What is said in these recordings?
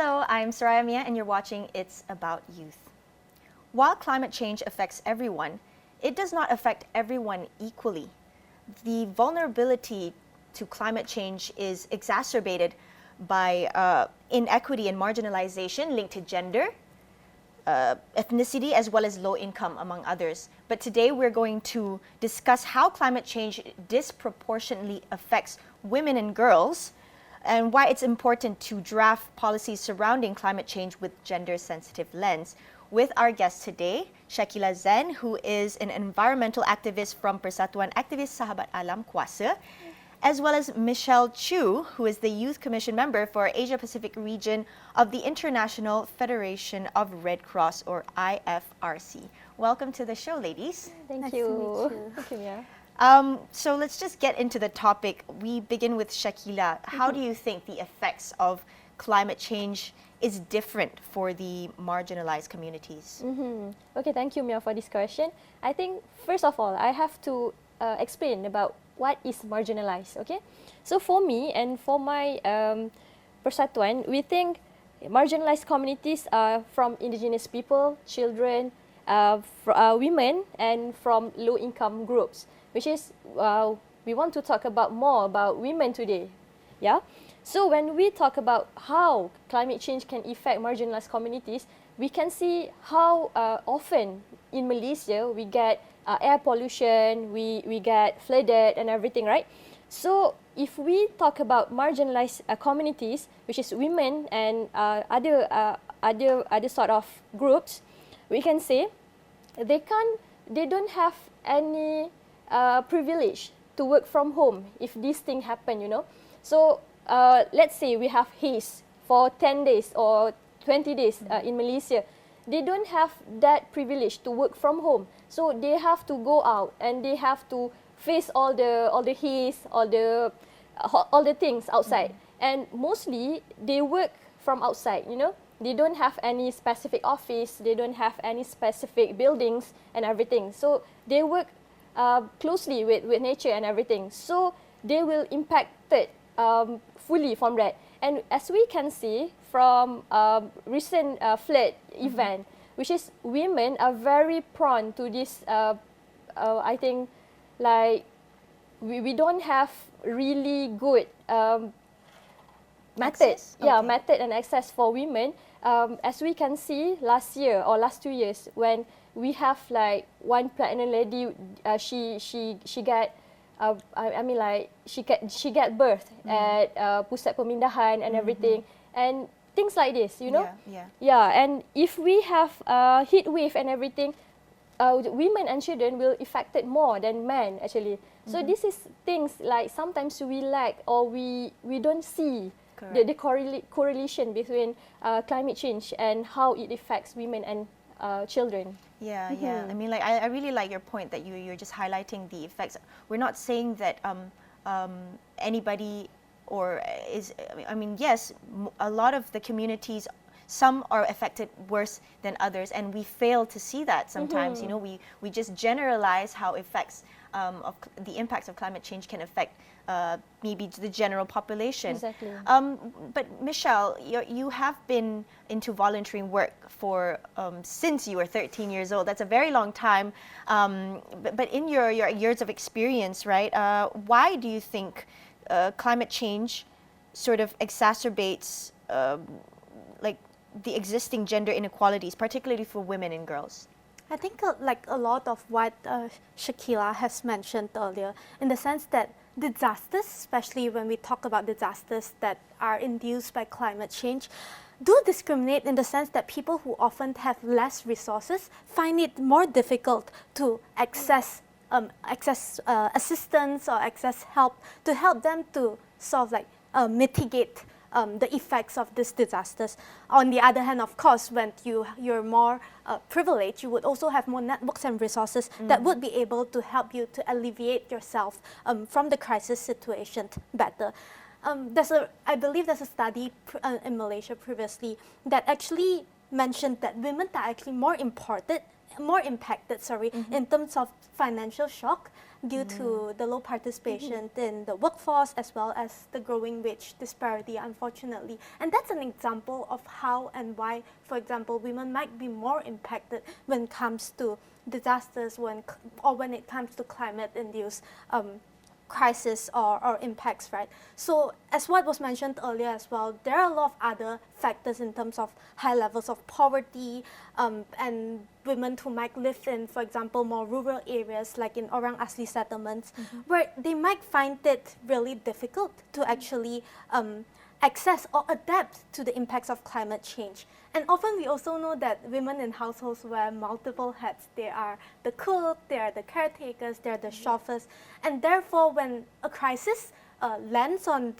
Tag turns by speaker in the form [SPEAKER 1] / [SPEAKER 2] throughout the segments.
[SPEAKER 1] Hello, I'm Soraya Mia and you're watching It's About Youth. While climate change affects everyone, it does not affect everyone equally. The vulnerability to climate change is exacerbated by inequity and marginalization linked to gender, ethnicity, as well as low income, among others. But today we're going to discuss how climate change disproportionately affects women and girls, and why it's important to draft policies surrounding climate change with gender-sensitive lens. With our guest today, Shakila Zen, who is an environmental activist from Persatuan Aktivis Sahabat Alam, KUASA, as well as Michelle Chu, who is the Youth Commission member for Asia-Pacific region of the International Federation of Red Cross, or IFRC. Welcome to the show, ladies.
[SPEAKER 2] Thank
[SPEAKER 3] Nice
[SPEAKER 2] you.
[SPEAKER 3] to meet you.
[SPEAKER 2] Thank you, Mia.
[SPEAKER 1] So let's just get into the topic. We begin with Shakila. How do you think the effects of climate change is different for the marginalized communities?
[SPEAKER 2] Okay, thank you, Mia, for this question. I think, first of all, I have to explain about what is marginalized, okay? So for me and for my Persatuan, we think marginalized communities are from indigenous people, children, women, and from low-income groups, which is, we want to talk about more about women today, yeah? So when we talk about how climate change can affect marginalized communities, we can see how often in Malaysia we get air pollution, we get flooded and everything, right? So if we talk about marginalized communities, which is women and other sort of groups, we can say they don't have any privilege to work from home if this thing happen, you know. So let's say we have haze for 10 days or 20 days in Malaysia. They don't have that privilege to work from home. So they have to go out and they have to face all the haze, all the things outside. And mostly they work from outside, you know. They don't have any specific office, they don't have any specific buildings and everything. So they work closely with nature and everything. So they will impacted fully from that. And as we can see from recent flood event, which is women are very prone to this, I think, like, we don't have really good method, method and access for women. As we can see last year or last 2 years, when we have like one pregnant lady, she got I mean, like, she get birth at pusat pemindahan and everything, and things like this, you know. Yeah. And if we have heat wave and everything, women and children will affected more than men actually. So this is things like sometimes we lack or we don't see the correlation between climate change and how it affects women and children.
[SPEAKER 1] Yeah. I mean, like, I really like your point that you're just highlighting the effects. We're not saying that anybody or is, I mean, yes, a lot of the communities, some are affected worse than others, and we fail to see that sometimes. You know, we just generalize how effects of the impacts of climate change can affect maybe the general population.
[SPEAKER 2] Exactly.
[SPEAKER 1] But Michelle, you have been into volunteering work for since you were 13 years old. That's a very long time. But in your years of experience, right? Why do you think climate change sort of exacerbates like the existing gender inequalities, particularly for women and girls?
[SPEAKER 3] I think like a lot of what Shakila has mentioned earlier, in the sense that disasters, especially when we talk about disasters that are induced by climate change, do discriminate in the sense that people who often have less resources find it more difficult to access assistance or access help to help them to sort of like mitigate the effects of these disasters. On the other hand, of course, when you're more privileged, you would also have more networks and resources that would be able to help you to alleviate yourself from the crisis situation better. I believe there's a study in Malaysia previously that actually mentioned that women are actually more important more impacted, in terms of financial shock due to the low participation in the workforce as well as the growing wage disparity, unfortunately. And that's an example of how and why, for example, women might be more impacted when it comes to disasters when it comes to climate-induced crisis or impacts, right? So as what was mentioned earlier as well, there are a lot of other factors in terms of high levels of poverty and women who might live in, for example, more rural areas like in Orang Asli settlements, where they might find it really difficult to actually access or adapt to the impacts of climate change. And often we also know that women in households wear multiple hats. They are the cook, they are the caretakers, they are the chauffeurs. And therefore, when a crisis lands on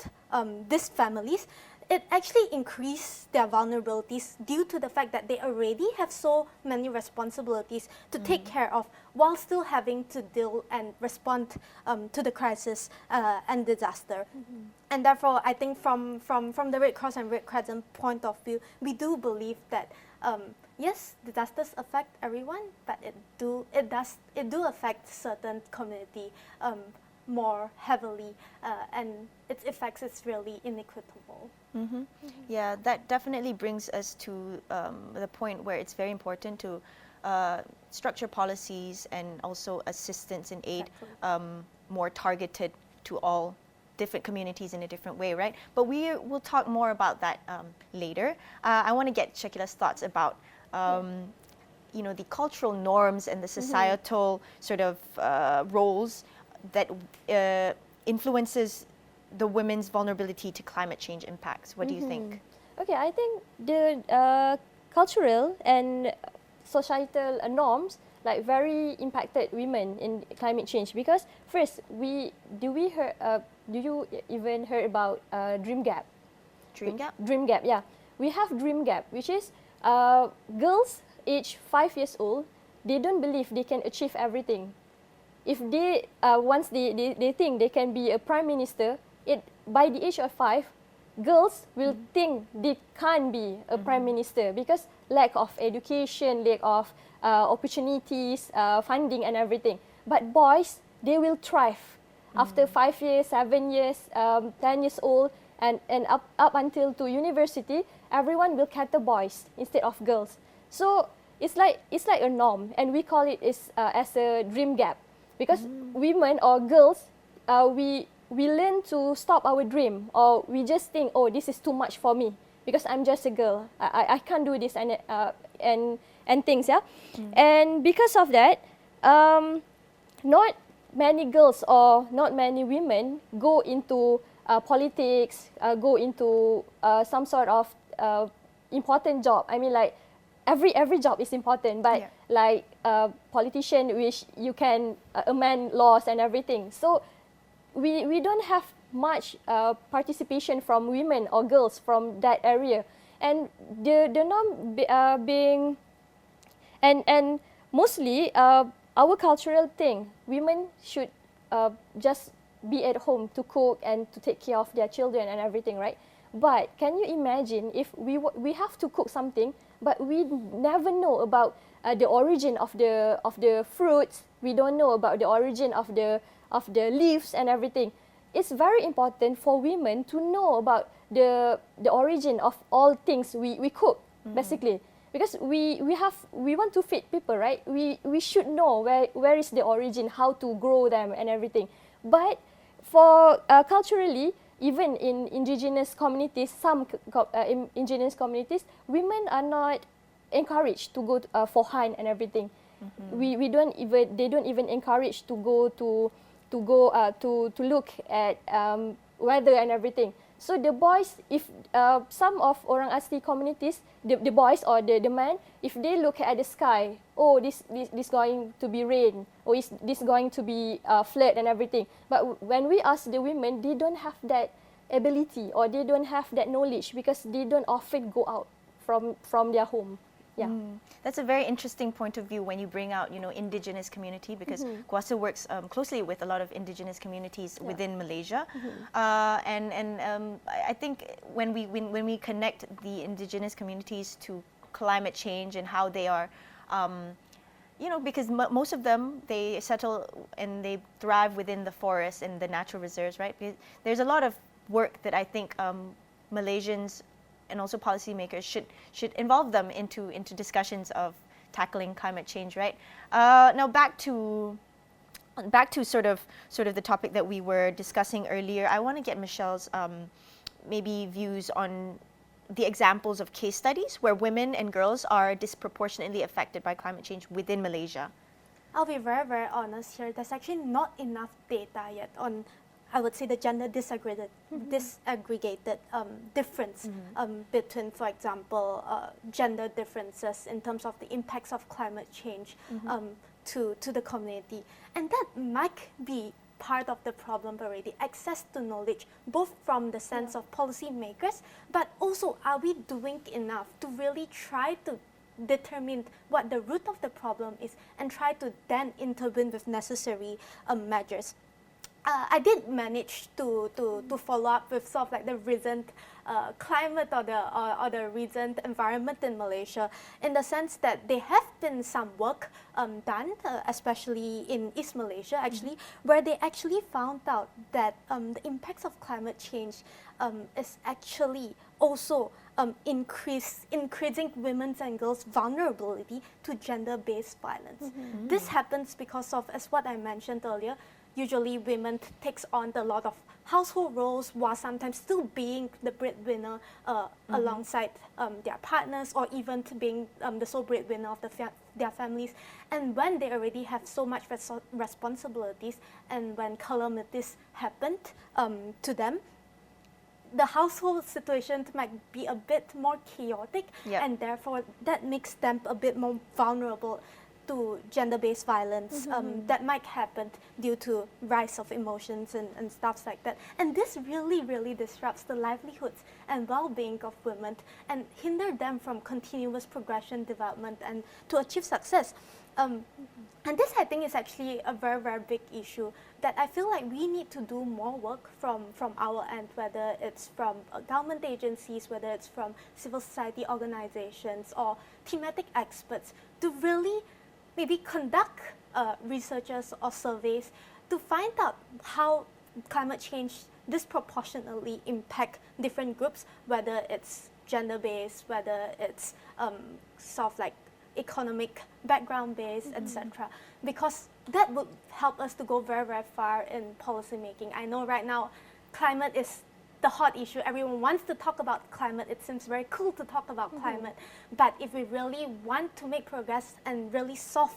[SPEAKER 3] these families, it actually increases their vulnerabilities due to the fact that they already have so many responsibilities to take care of while still having to deal and respond to the crisis and disaster. And therefore, I think from the Red Cross and Red Crescent point of view, we do believe that yes, disasters affect everyone, but it do affect certain community more heavily, and its effects is really inequitable.
[SPEAKER 1] Yeah, that definitely brings us to the point where it's very important to structure policies and also assistance and aid more targeted to all different communities in a different way, right? But we will talk more about that later. I want to get Shakila's thoughts about you know, the cultural norms and the societal sort of roles that influences the women's vulnerability to climate change impacts. What do you think?
[SPEAKER 2] Okay, I think the cultural and societal norms like very impacted women in climate change, because first do you even heard about dream gap?
[SPEAKER 1] Dream gap?
[SPEAKER 2] Dream gap, yeah. We have dream gap, which is girls age 5 years old, they don't believe they can achieve everything. If they once they think they can be a prime minister, by the age of 5, girls will think they can't be a prime minister because lack of education, lack of opportunities, funding and everything. But boys, they will thrive after 5 years, 7 years, 10 years old, and up until to university. Everyone will cater boys instead of girls. So it's like a norm, and we call it as a dream gap, because women or girls, we learn to stop our dream, or we just think, oh, this is too much for me because I'm just a girl. I can't do this and things, yeah. And because of that, not many girls or not many women go into politics, go into some sort of important job. I mean, like every job is important, but like politician, which you can amend laws and everything. So we don't have much participation from women or girls from that area, and the norm being and mostly our cultural thing, women should just be at home to cook and to take care of their children and everything, right? But can you imagine if we have to cook something, but we never know about the origin of the fruits, we don't know about the origin of the leaves and everything. It's very important for women to know about the origin of all things we cook, basically, because we want to feed people, right? We should know where is the origin, how to grow them and everything. But for culturally, even in indigenous communities, some indigenous communities, women are not encouraged to go for hunt and everything. They don't even encourage to go to look at weather and everything. So the boys, if some of Orang Asli communities, the boys or the men, if they look at the sky, oh, this going to be rain, or is this going to be flood and everything. But when we ask the women, they don't have that ability, or they don't have that knowledge, because they don't often go out from their home. Yeah.
[SPEAKER 1] That's a very interesting point of view when you bring out, you know, indigenous community, because KUASA works closely with a lot of indigenous communities within Malaysia, and I think when we connect the indigenous communities to climate change and how they are you know, because most of them, they settle and they thrive within the forest and the natural reserves, right? There's a lot of work that I think Malaysians and also policymakers should involve them into discussions of tackling climate change, right? Now back to sort of the topic that we were discussing earlier. I want to get Michelle's maybe views on the examples of case studies where women and girls are disproportionately affected by climate change within Malaysia.
[SPEAKER 3] I'll be very, very honest here. There's actually not enough data yet on, I would say, the gender disaggregated difference between, for example, gender differences in terms of the impacts of climate change to the community. And that might be part of the problem already, access to knowledge, both from the sense of policymakers, but also are we doing enough to really try to determine what the root of the problem is and try to then intervene with necessary measures. I did manage to follow up with sort of like the recent climate or the recent environment in Malaysia, in the sense that there have been some work done, especially in East Malaysia actually, where they actually found out that the impacts of climate change is actually also increasing women's and girls' vulnerability to gender-based violence. This happens because of, as what I mentioned earlier, usually women takes on a lot of household roles while sometimes still being the breadwinner alongside their partners, or even to being the sole breadwinner of their families. And when they already have so much responsibilities, and when calamities happened to them, the household situation might be a bit more chaotic, and therefore that makes them a bit more vulnerable to gender-based violence that might happen due to rise of emotions and stuff like that. And this really, really disrupts the livelihoods and well-being of women and hinder them from continuous progression, development, and to achieve success. And this, I think, is actually a very, very big issue that I feel like we need to do more work from our end, whether it's from government agencies, whether it's from civil society organizations or thematic experts, to really maybe conduct researches or surveys to find out how climate change disproportionately impact different groups, whether it's gender-based, whether it's sort of like economic background-based, etc. Because that would help us to go very, very far in policy making. I know right now climate is the hot issue. Everyone wants to talk about climate. It seems very cool to talk about climate. But if we really want to make progress and really solve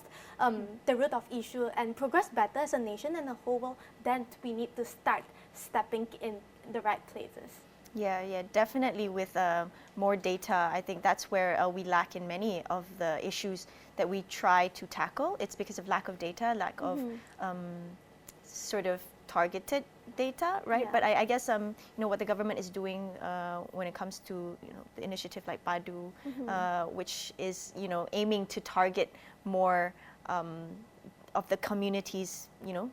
[SPEAKER 3] the root of issue and progress better as a nation and a whole world, then we need to start stepping in the right places.
[SPEAKER 1] Yeah, definitely with more data. I think that's where we lack in many of the issues that we try to tackle. It's because of lack of data, lack of sort of targeted data, right? But I guess you know what the government is doing when it comes to the initiative like Padu, which is aiming to target more of the communities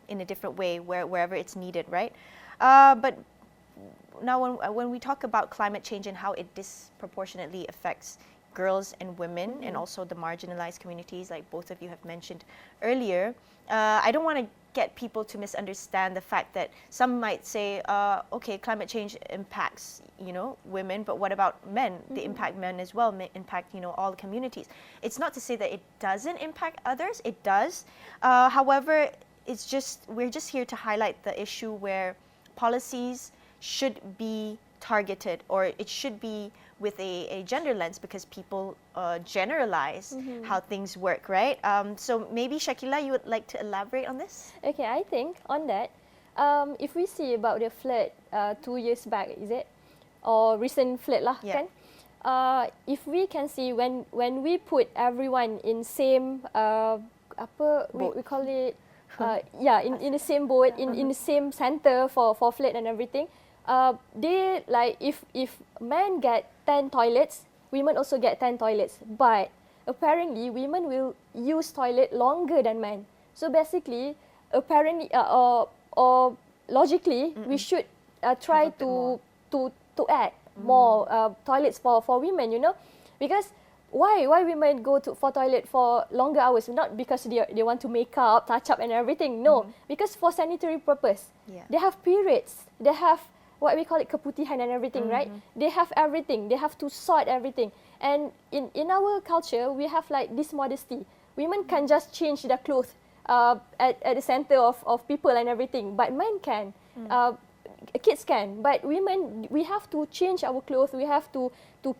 [SPEAKER 1] in a different way wherever it's needed, right? But now when we talk about climate change and how it disproportionately affects girls and women and also the marginalized communities, like both of you have mentioned earlier, I don't want to get people to misunderstand the fact that some might say, okay, climate change impacts, women, but what about men? They impact men as well, impact, all communities. It's not to say that it doesn't impact others, it does. However, we're just here to highlight the issue where policies should be targeted, or it should be with a gender lens, because people generalize how things work, right? So maybe Shakila, you would like to elaborate on this?
[SPEAKER 2] Okay, I think on that, if we see about the flood 2 years back, is it? Or recent flood lah, kan? If we can see when we put everyone in same, we call it, in the same boat, in the same center for flood and everything, they like if men get 10 toilets, women also get 10 toilets. But apparently, women will use toilet longer than men. So basically, apparently or logically, we should try to add more toilets for women. Because why women go for toilet for longer hours? Not because they want to make up, touch up and everything. No, because for sanitary purpose.
[SPEAKER 1] Yeah.
[SPEAKER 2] They have periods. They have what we call it keputihan and everything, right? They have everything. They have to sort everything. And in our culture, we have like this modesty. Women can just change their clothes at the center of people and everything, but men can. Kids can, but women, we have to change our clothes. We have to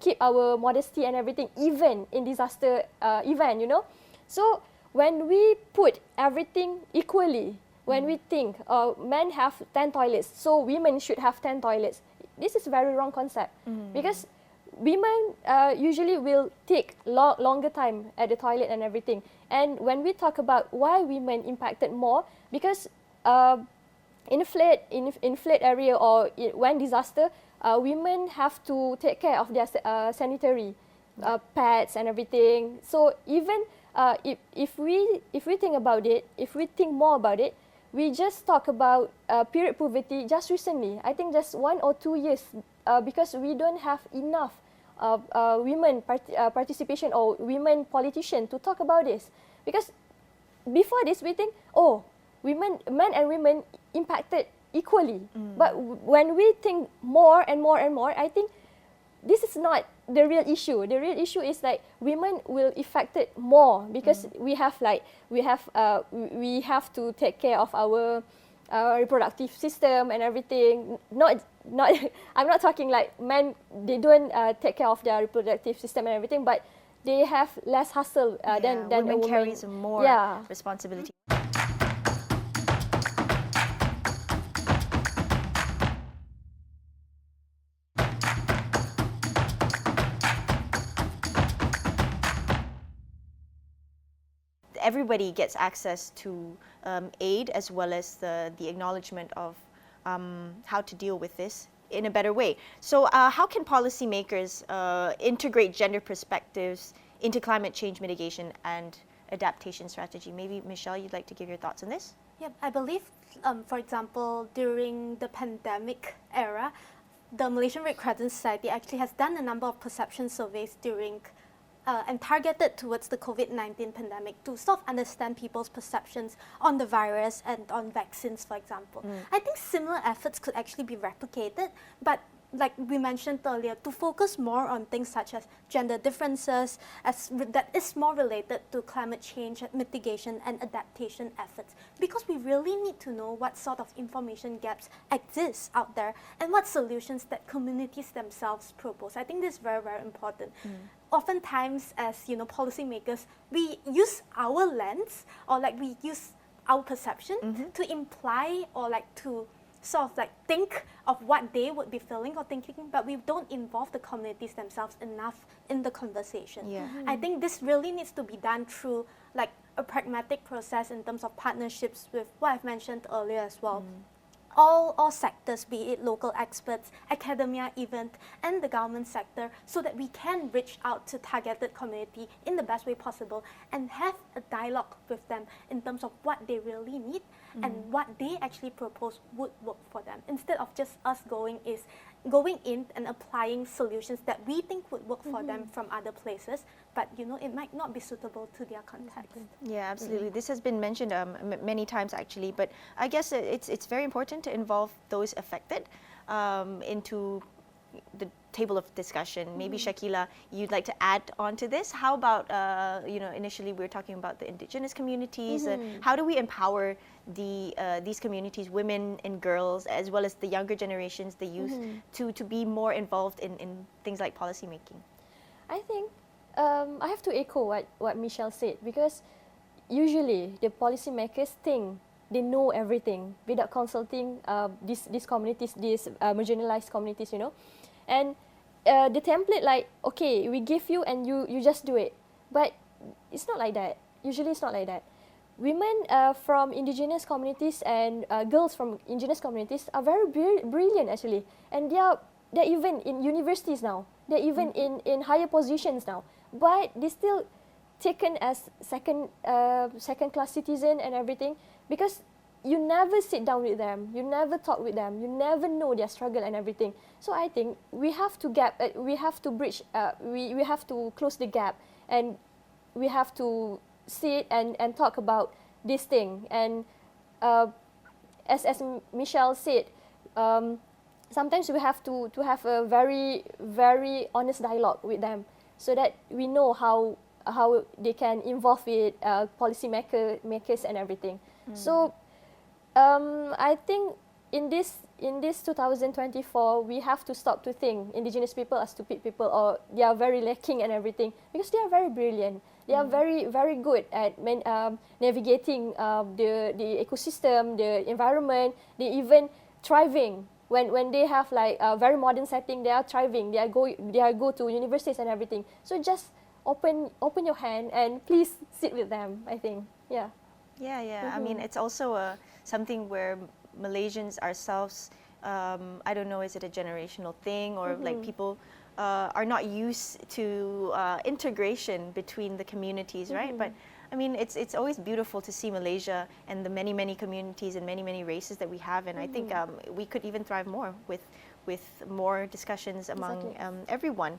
[SPEAKER 2] keep our modesty and everything, even in disaster event, you know. So when we put everything equally, when we think men have 10 toilets, so women should have 10 toilets, this is a very wrong concept, because women usually will take longer time at the toilet and everything. And when we talk about why women impacted more, because in flood area or when disaster, women have to take care of their sanitary pads and everything. So even if we think about it, if we think more about it, we just talk about period poverty just recently. I think just 1 or 2 years, because we don't have enough women participation or women politicians to talk about this. Because before this, we think, oh, men and women impacted equally. But when we think more and more and more, I think this is not the real issue. The real issue is like women will affected more because we have to take care of our reproductive system and everything. Not I'm not talking like men, they don't take care of their reproductive system and everything, but they have less hustle than a woman.
[SPEAKER 1] Women carries more responsibility. Everybody gets access to aid as well as the acknowledgement of how to deal with this in a better way. So how can policymakers integrate gender perspectives into climate change mitigation and adaptation strategy? Maybe Michelle, you'd like to give your thoughts on this?
[SPEAKER 3] Yeah, I believe, for example, during the pandemic era, the Malaysian Red Crescent Society actually has done a number of perception surveys during and targeted towards the COVID-19 pandemic to sort of understand people's perceptions on the virus and on vaccines, for example. I think similar efforts could actually be replicated, but like we mentioned earlier, to focus more on things such as gender differences, that is more related to climate change mitigation and adaptation efforts, because we really need to know what sort of information gaps exist out there and what solutions that communities themselves propose. I think this is very, very important. Oftentimes, as policymakers, we use our lens or like we use our perception to imply or like to sort of like think of what they would be feeling or thinking, but we don't involve the communities themselves enough in the conversation. I think this really needs to be done through like a pragmatic process in terms of partnerships with what I've mentioned earlier as well. All sectors, be it local experts, academia even, and the government sector, so that we can reach out to targeted community in the best way possible and have a dialogue with them in terms of what they really need and what they actually propose would work for them, instead of just us going in and applying solutions that we think would work for them from other places, but it might not be suitable to their context.
[SPEAKER 1] Yeah, absolutely. This has been mentioned many times actually, but I guess it's very important to involve those affected into the table of discussion. Maybe Shakila, you'd like to add on to this? How about initially we were talking about the indigenous communities. How do we empower these communities, women and girls, as well as the younger generations, the youth, to be more involved in things like policy making?
[SPEAKER 2] I think I have to echo what Michelle said, because usually the policymakers think they know everything without consulting these communities, these marginalized communities, And the template, like, okay, we give you and you just do it. But it's not like that. Usually it's not like that. Women from indigenous communities and girls from indigenous communities are very brilliant actually. And they're even in universities now. They're even in higher positions now. But they're still taken as second class citizen and everything, because you never sit down with them, you never talk with them, you never know their struggle and everything. So I think we have to bridge, we have to close the gap, and we have to sit and talk about this thing. And as Michelle said, sometimes we have to have a very, very honest dialogue with them, so that we know how they can involve with policy makers and everything. So I think in this 2024, we have to stop to think Indigenous people are stupid people, or they are very lacking and everything, because they are very brilliant. They are very, very good at navigating the ecosystem, the environment. They even thriving when they have like a very modern setting. They are thriving. They are go to universities and everything. So just open your hand and please sit with them, I think. Yeah.
[SPEAKER 1] Yeah. I mean, it's also something where Malaysians ourselves, I don't know, is it a generational thing, or like people are not used to integration between the communities, right? But I mean, it's always beautiful to see Malaysia and the many communities and many races that we have, and I think we could even thrive more with more discussions among everyone.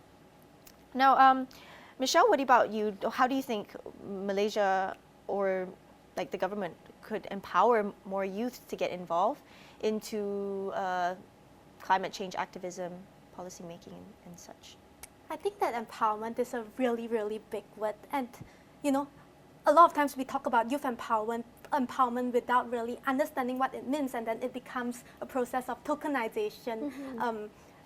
[SPEAKER 1] Now, Michelle, what about you? How do you think Malaysia or like the government could empower more youth to get involved into climate change activism, policy making, and such?
[SPEAKER 3] I think that empowerment is a really, really big word. And, you know, a lot of times we talk about youth empowerment without really understanding what it means, and then it becomes a process of tokenization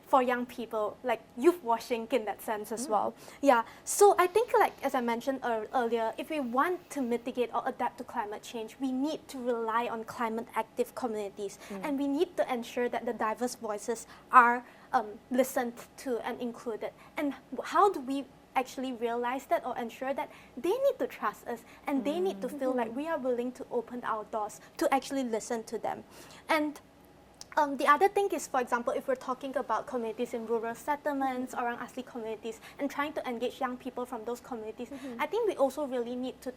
[SPEAKER 3] for young people, like youth washing in that sense as well. Yeah, so I think, like as I mentioned earlier, if we want to mitigate or adapt to climate change, we need to rely on climate active communities, and we need to ensure that the diverse voices are listened to and included. And how do we actually realize that or ensure that? They need to trust us, and they need to feel like we are willing to open our doors to actually listen to them. And the other thing is, for example, if we're talking about communities in rural settlements, around Asli communities, and trying to engage young people from those communities, I think we also really need to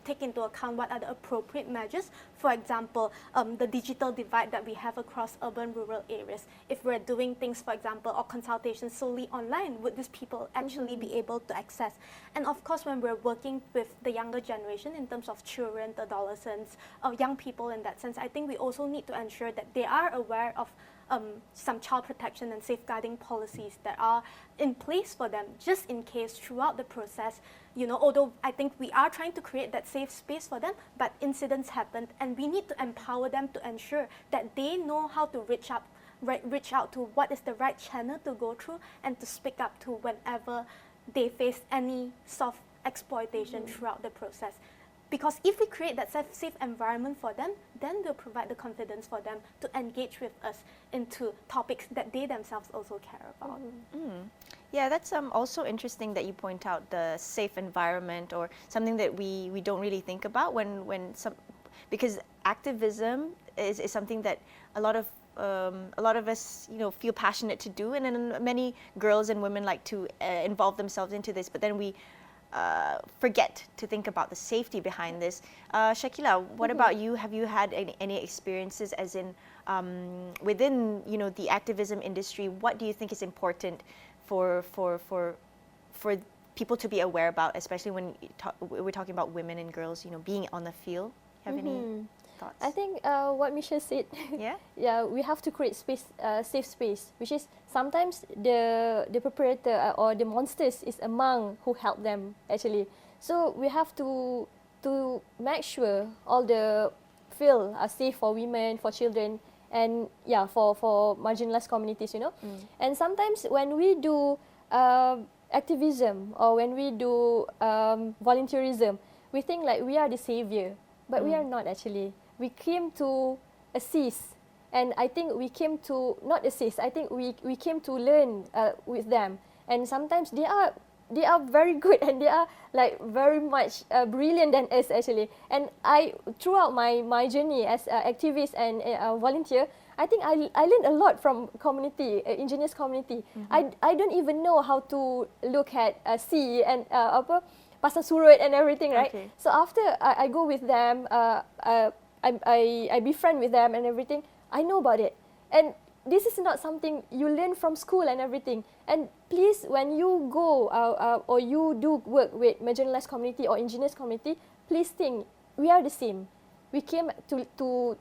[SPEAKER 3] take into account what are the appropriate measures. For example, the digital divide that we have across urban-rural areas. If we're doing things, for example, or consultations solely online, would these people actually be able to access? And of course, when we're working with the younger generation in terms of children, adolescents, or young people in that sense, I think we also need to ensure that they are aware of some child protection and safeguarding policies that are in place for them, just in case throughout the process, you know, although I think we are trying to create that safe space for them, but incidents happened, and we need to empower them to ensure that they know how to reach out to what is the right channel to go through, and to speak up to whenever they face any soft exploitation throughout the process. Because if we create that safe environment for them, then we'll provide the confidence for them to engage with us into topics that they themselves also care about.
[SPEAKER 1] Yeah, that's also interesting that you point out the safe environment, or something that we don't really think about because activism is something that a lot of us, you know, feel passionate to do, and then many girls and women like to involve themselves into this, but then we forget to think about the safety behind this. Shakila, what about you? Have you had any experiences, as in within, you know, the activism industry? What do you think is important for people to be aware about, especially when we're talking about women and girls, you know, being on the field? Have any thoughts?
[SPEAKER 2] I think what Misha said. Yeah, we have to create space, safe space, which is sometimes the perpetrator or the monsters is among who help them actually. So we have to make sure all the field are safe for women, for children, and yeah, for marginalized communities, you know. And sometimes when we do activism, or when we do volunteerism, we think like we are the savior, but we are not actually. We came to assist, and I think we came to not assist. I think we came to learn with them, and sometimes they are very good, and they are like very much brilliant than us actually. And throughout my journey as an activist and a volunteer, I think I learned a lot from community, indigenous community. I don't even know how to look at sea and pasang surut and everything, right? So after I go with them, I befriend with them and everything, I know about it. And this is not something you learn from school and everything. And please, when you go or you do work with marginalized community or indigenous community, please think we are the same. We came to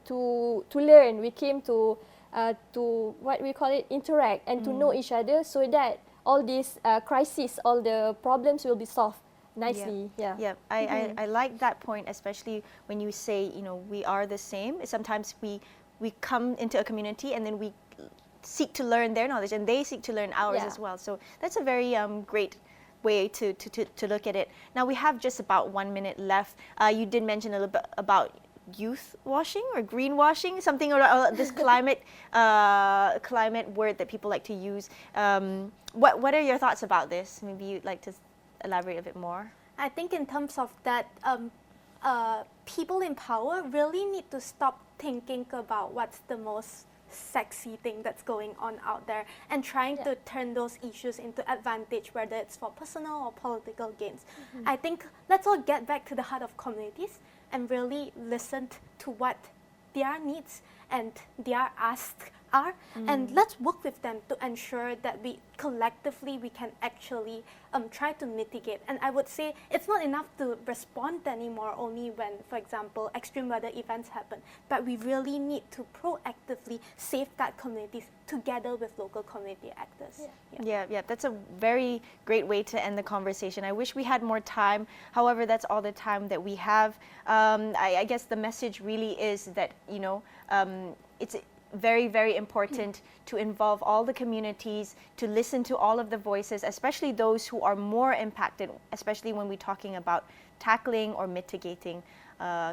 [SPEAKER 2] learn. We came to what we call it, interact and to know each other, so that all these crises, all the problems will be solved nicely.
[SPEAKER 1] Yeah. I like that point, especially when you say, you know, we are the same. Sometimes we come into a community and then we seek to learn their knowledge and they seek to learn ours as well. So that's a very great way to look at it. Now we have just about 1 minute left. You did mention a little bit about youth washing or greenwashing, something or this climate word that people like to use. What are your thoughts about this? Maybe you'd like to elaborate a bit more.
[SPEAKER 3] I think in terms of that, people in power really need to stop thinking about what's the most sexy thing that's going on out there and trying to turn those issues into advantage, whether it's for personal or political gains. I think let's all get back to the heart of communities and really listen to what their needs and their asks are, and let's work with them to ensure that we collectively we can actually try to mitigate. And I would say it's not enough to respond anymore only when, for example, extreme weather events happen, but we really need to proactively safeguard communities together with local community actors.
[SPEAKER 1] Yeah, that's a very great way to end the conversation. I wish we had more time. However, that's all the time that we have. I guess the message really is that, you know, it's very, very important to involve all the communities, to listen to all of the voices, especially those who are more impacted, especially when we're talking about tackling or mitigating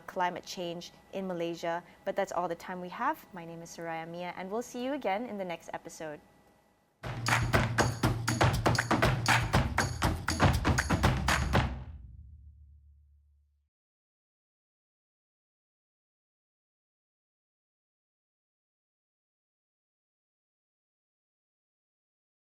[SPEAKER 1] climate change in Malaysia. But that's all the time we have. My name is Soraya Mia, and we'll see you again in the next episode.